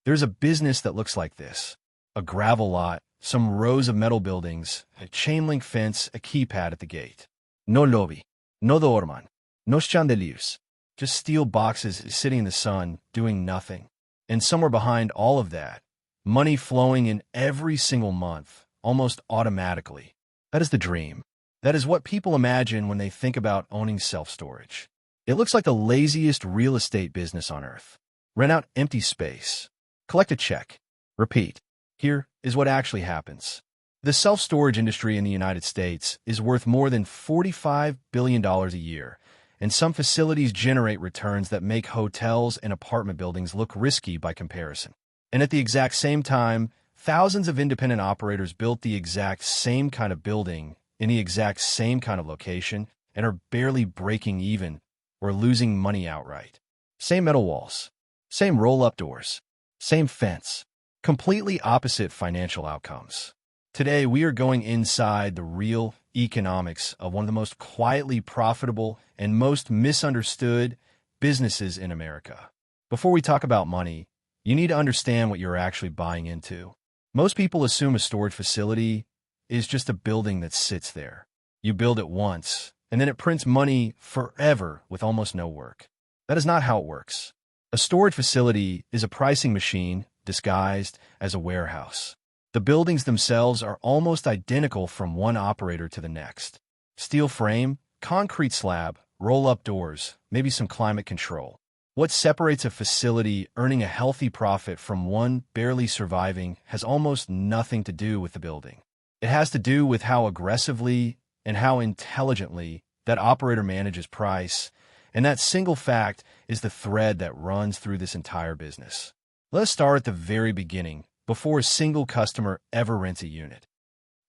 There's a business that looks like this: a gravel lot, some rows of metal buildings, a chain-link fence, a keypad at the gate. No lobby, no doorman, no chandeliers. Just steel boxes sitting in the sun, doing nothing. And somewhere behind all of that, money flowing in every single month, almost automatically. That is the dream. That is what people imagine when they think about owning self-storage. It looks like the laziest real estate business on earth. Rent out empty space. Collect a check. Repeat. Here is what actually happens. The self-storage industry in the United States is worth more than $45 billion a year, and some facilities generate returns that make hotels and apartment buildings look risky by comparison. And at the exact same time, thousands of independent operators built the exact same kind of building in the exact same kind of location and are barely breaking even or losing money outright. Same metal walls, same roll-up doors, same fence, completely opposite financial outcomes. Today, we are going inside the real economics of one of the most quietly profitable and most misunderstood businesses in America. Before we talk about money, you need to understand what you're actually buying into. Most people assume a storage facility is just a building that sits there. You build it once, and then it prints money forever with almost no work. That is not how it works. A storage facility is a pricing machine disguised as a warehouse. The buildings themselves are almost identical from one operator to the next. Steel frame, concrete slab, roll-up doors, maybe some climate control. What separates a facility earning a healthy profit from one barely surviving has almost nothing to do with the building. It has to do with how aggressively and how intelligently that operator manages price, and that single fact is the thread that runs through this entire business. Let's start at the very beginning, before a single customer ever rents a unit.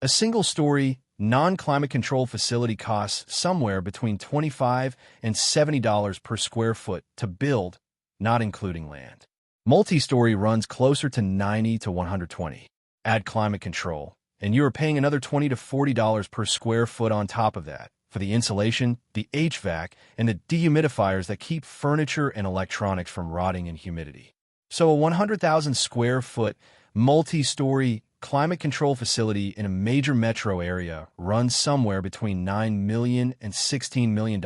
A single-story, non-climate controlled facility costs somewhere between $25 and $70 per square foot to build, not including land. Multi-story runs closer to $90 to $120. Add climate control, and you are paying another $20 to $40 per square foot on top of that for the insulation, the HVAC, and the dehumidifiers that keep furniture and electronics from rotting in humidity. So a 100,000 square foot multi-story climate control facility in a major metro area runs somewhere between $9 million and $16 million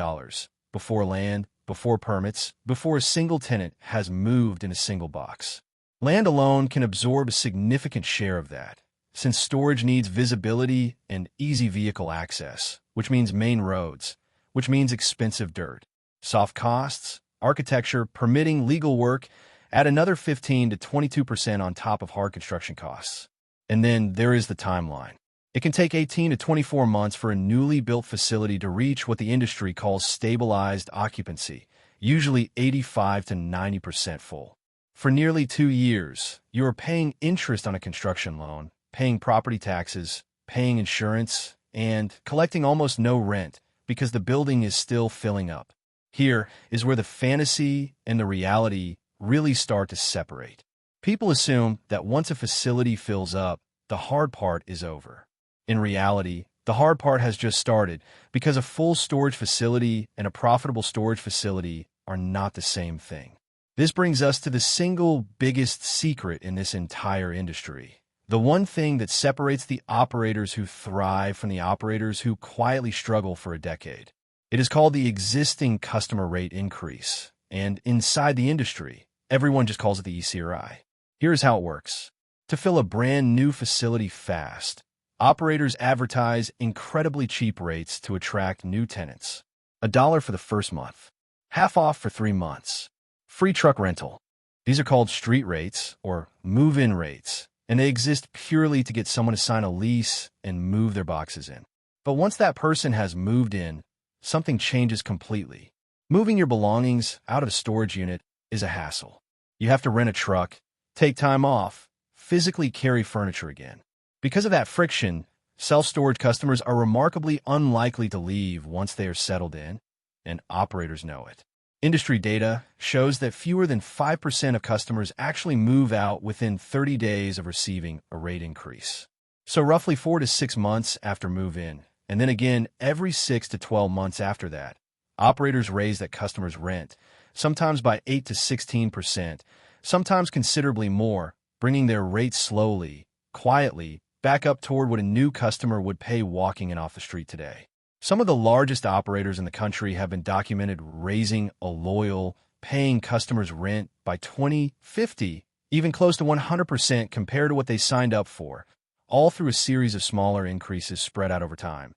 before land, before permits, before a single tenant has moved in a single box. Land alone can absorb a significant share of that, since storage needs visibility and easy vehicle access, which means main roads, which means expensive dirt. Soft costs, architecture, permitting, legal work, add another 15 to 22% on top of hard construction costs. And then there is the timeline. It can take 18 to 24 months for a newly built facility to reach what the industry calls stabilized occupancy, usually 85 to 90% full. For nearly 2 years, you are paying interest on a construction loan, paying property taxes, paying insurance, and collecting almost no rent because the building is still filling up. Here is where the fantasy and the reality really start to separate. People assume that once a facility fills up, the hard part is over. In reality, the hard part has just started because a full storage facility and a profitable storage facility are not the same thing. This brings us to the single biggest secret in this entire industry. The one thing that separates the operators who thrive from the operators who quietly struggle for a decade. It is called the existing customer rate increase. And inside the industry, everyone just calls it the ECRI. Here's how it works. To fill a brand new facility fast, operators advertise incredibly cheap rates to attract new tenants. $1 for the first month, half off for 3 months, free truck rental. These are called street rates or move-in rates, and they exist purely to get someone to sign a lease and move their boxes in. But once that person has moved in, something changes completely. Moving your belongings out of a storage unit is a hassle. You have to rent a truck, take time off, physically carry furniture again. Because of that friction, self-storage customers are remarkably unlikely to leave once they are settled in, and operators know it. Industry data shows that fewer than 5% of customers actually move out within 30 days of receiving a rate increase. So roughly 4 to 6 months after move-in, and then again every 6 to 12 months after that, operators raise that customer's rent, sometimes by 8 to 16%, sometimes considerably more, bringing their rates slowly, quietly, back up toward what a new customer would pay walking in off the street today. Some of the largest operators in the country have been documented raising a loyal, paying customers' rent by 20, 50, even close to 100% compared to what they signed up for, all through a series of smaller increases spread out over time,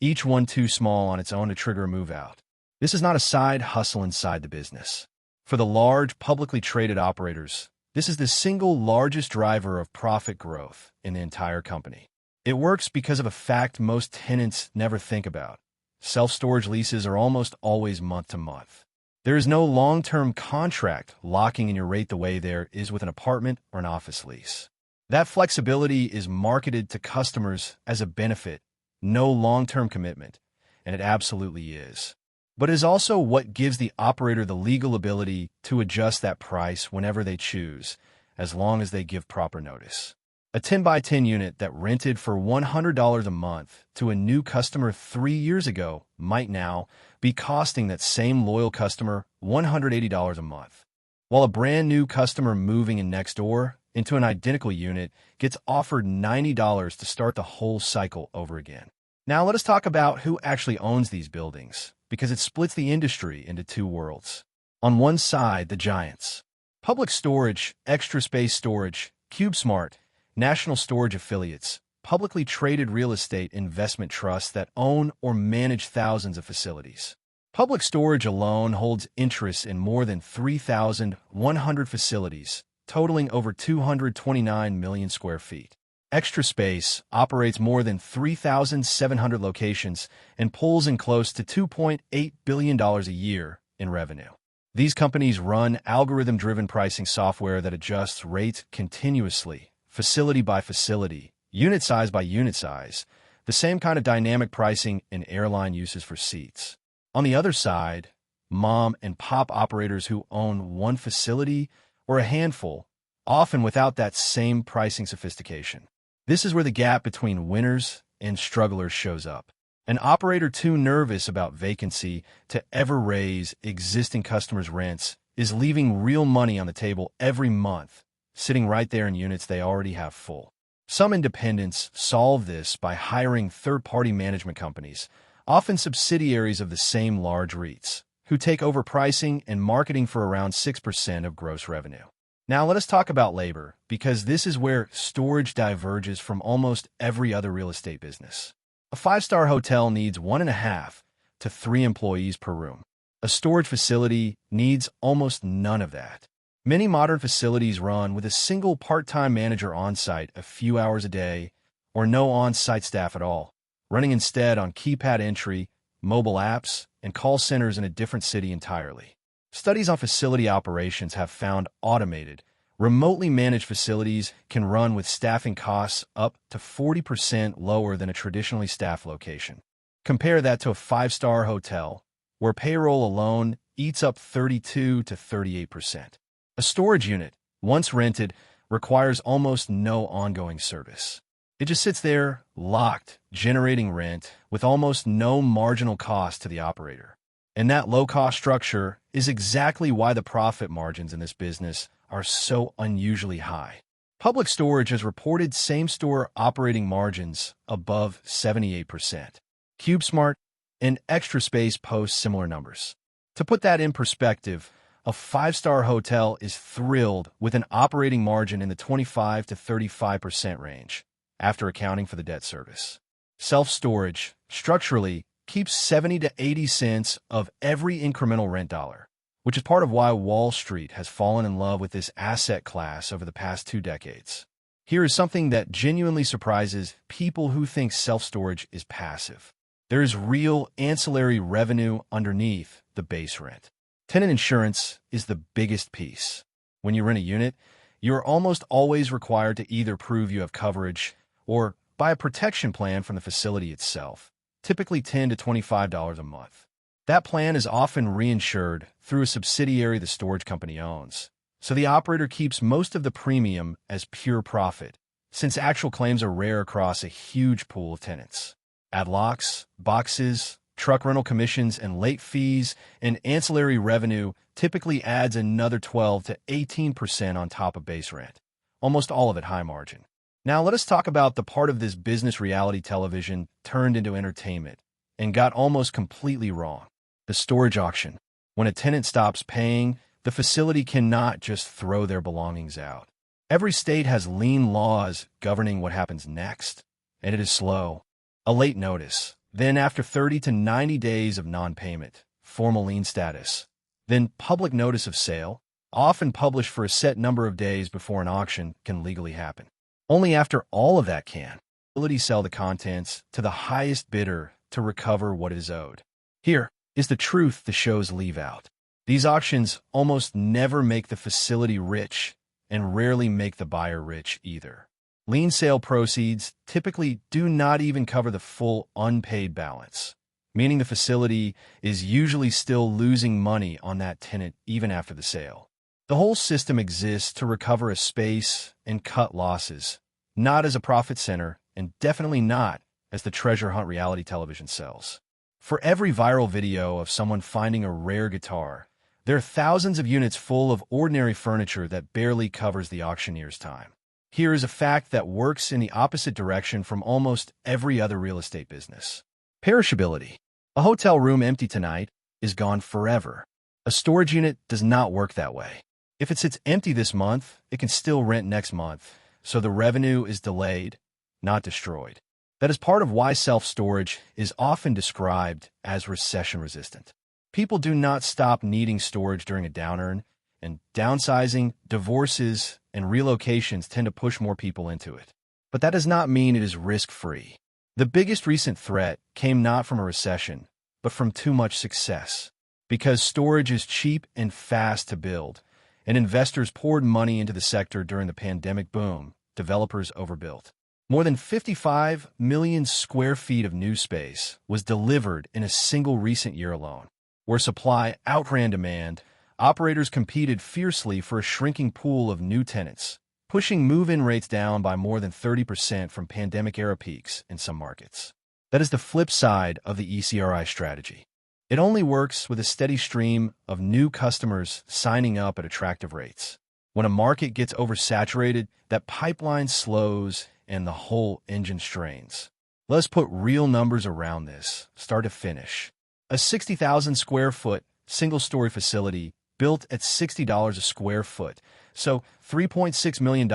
each one too small on its own to trigger a move out. This is not a side hustle inside the business. For the large, publicly traded operators, this is the single largest driver of profit growth in the entire company. It works because of a fact most tenants never think about. Self-storage leases are almost always month to month. There is no long-term contract locking in your rate the way there is with an apartment or an office lease. That flexibility is marketed to customers as a benefit, no long-term commitment, and it absolutely is. But it is also what gives the operator the legal ability to adjust that price whenever they choose, as long as they give proper notice. A 10 by 10 unit that rented for $100 a month to a new customer 3 years ago might now be costing that same loyal customer $180 a month, while a brand new customer moving in next door into an identical unit gets offered $90 to start the whole cycle over again. Now let us talk about who actually owns these buildings, because it splits the industry into two worlds. On one side, the giants. Public Storage, Extra Space Storage, CubeSmart, National Storage Affiliates, publicly traded real estate investment trusts that own or manage thousands of facilities. Public Storage alone holds interests in more than 3,100 facilities, totaling over 229 million square feet. Extra Space operates more than 3,700 locations and pulls in close to $2.8 billion a year in revenue. These companies run algorithm-driven pricing software that adjusts rates continuously, facility by facility, unit size by unit size, the same kind of dynamic pricing an airline uses for seats. On the other side, mom and pop operators who own one facility or a handful, often without that same pricing sophistication. This is where the gap between winners and strugglers shows up. An operator too nervous about vacancy to ever raise existing customers' rents is leaving real money on the table every month, sitting right there in units they already have full. Some independents solve this by hiring third-party management companies, often subsidiaries of the same large REITs, who take over pricing and marketing for around 6% of gross revenue. Now let us talk about labor, because this is where storage diverges from almost every other real estate business. A 5-star hotel needs 1.5 to 3 employees per room. A storage facility needs almost none of that. Many modern facilities run with a single part-time manager on-site a few hours a day, or no on-site staff at all, running instead on keypad entry, mobile apps, and call centers in a different city entirely. Studies on facility operations have found automated, remotely managed facilities can run with staffing costs up to 40% lower than a traditionally staffed location. Compare that to a 5-star hotel, where payroll alone eats up 32 to 38%. A storage unit, once rented, requires almost no ongoing service. It just sits there, locked, generating rent, with almost no marginal cost to the operator. And that low-cost structure is exactly why the profit margins in this business are so unusually high. Public Storage has reported same-store operating margins above 78%. CubeSmart and Extra Space post similar numbers. To put that in perspective, a 5-star hotel is thrilled with an operating margin in the 25 to 35% range, after accounting for the debt service. Self-storage, structurally, keeps 70 to 80 cents of every incremental rent dollar, which is part of why Wall Street has fallen in love with this asset class over the past 2 decades. Here is something that genuinely surprises people who think self-storage is passive. There is real ancillary revenue underneath the base rent. Tenant insurance is the biggest piece. When you rent a unit, you are almost always required to either prove you have coverage or buy a protection plan from the facility itself, typically $10 to $25 a month. That plan is often reinsured through a subsidiary the storage company owns, so the operator keeps most of the premium as pure profit, since actual claims are rare across a huge pool of tenants. Add locks, boxes, Truck rental commissions and late fees and ancillary revenue typically adds another 12 to 18% on top of base rent, almost all of it high margin. Now let us talk about the part of this business reality television turned into entertainment and got almost completely wrong. The storage auction. When a tenant stops paying, the facility cannot just throw their belongings out. Every state has lien laws governing what happens next, and it is slow. A late notice, then after 30 to 90 days of non-payment, formal lien status, then public notice of sale, often published for a set number of days before an auction can legally happen. Only after all of that can the facility sell the contents to the highest bidder to recover what is owed. Here is the truth the shows leave out. These auctions almost never make the facility rich and rarely make the buyer rich either. Lien sale proceeds typically do not even cover the full unpaid balance, meaning the facility is usually still losing money on that tenant even after the sale. The whole system exists to recover a space and cut losses, not as a profit center and definitely not as the treasure hunt reality television sells. For every viral video of someone finding a rare guitar, there are thousands of units full of ordinary furniture that barely covers the auctioneer's time. Here is a fact that works in the opposite direction from almost every other real estate business. Perishability. A hotel room empty tonight is gone forever. A storage unit does not work that way. If it sits empty this month, it can still rent next month, so the revenue is delayed, not destroyed. That is part of why self-storage is often described as recession-resistant. People do not stop needing storage during a downturn, and downsizing, divorces, and relocations tend to push more people into it. But that does not mean it is risk-free. The biggest recent threat came not from a recession, but from too much success. Because storage is cheap and fast to build, and investors poured money into the sector during the pandemic boom, developers overbuilt. More than 55 million square feet of new space was delivered in a single recent year alone. Where supply outran demand, operators competed fiercely for a shrinking pool of new tenants, pushing move-in rates down by more than 30% from pandemic-era peaks in some markets. That is the flip side of the ECRI strategy. It only works with a steady stream of new customers signing up at attractive rates. When a market gets oversaturated, that pipeline slows and the whole engine strains. Let's put real numbers around this, start to finish. A 60,000 square foot single-story facility built at $60 a square foot, so $3.6 million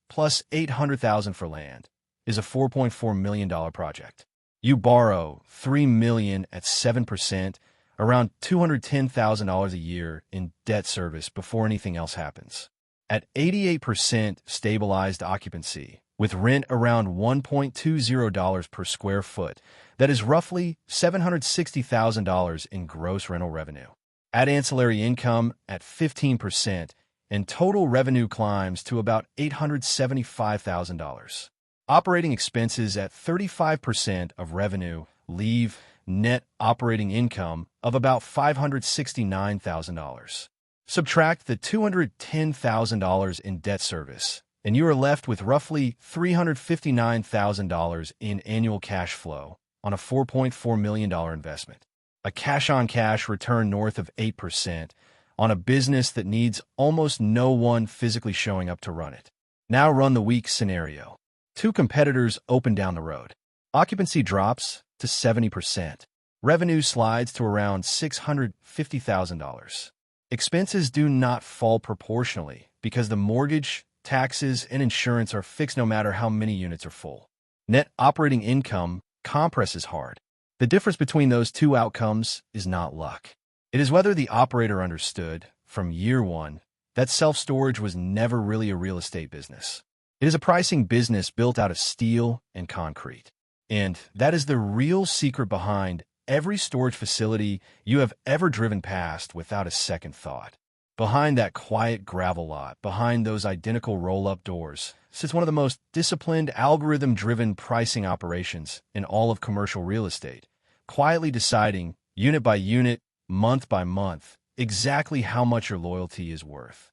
plus $800,000 for land, is a $4.4 million project. You borrow $3 million at 7%, around $210,000 a year in debt service before anything else happens. At 88% stabilized occupancy, with rent around $1.20 per square foot, that is roughly $760,000 in gross rental revenue. Add ancillary income at 15%, and total revenue climbs to about $875,000. Operating expenses at 35% of revenue leave net operating income of about $569,000. Subtract the $210,000 in debt service, and you are left with roughly $359,000 in annual cash flow on a $4.4 million investment. A cash-on-cash return north of 8% on a business that needs almost no one physically showing up to run it. Now run the weak scenario. Two competitors open down the road. Occupancy drops to 70%. Revenue slides to around $650,000. Expenses do not fall proportionally because the mortgage, taxes, and insurance are fixed no matter how many units are full. Net operating income compresses hard. The difference between those two outcomes is not luck. It is whether the operator understood, from year one, that self-storage was never really a real estate business. It is a pricing business built out of steel and concrete. And that is the real secret behind every storage facility you have ever driven past without a second thought. Behind that quiet gravel lot, behind those identical roll-up doors, sits one of the most disciplined, algorithm-driven pricing operations in all of commercial real estate, quietly deciding, unit by unit, month by month, exactly how much your loyalty is worth.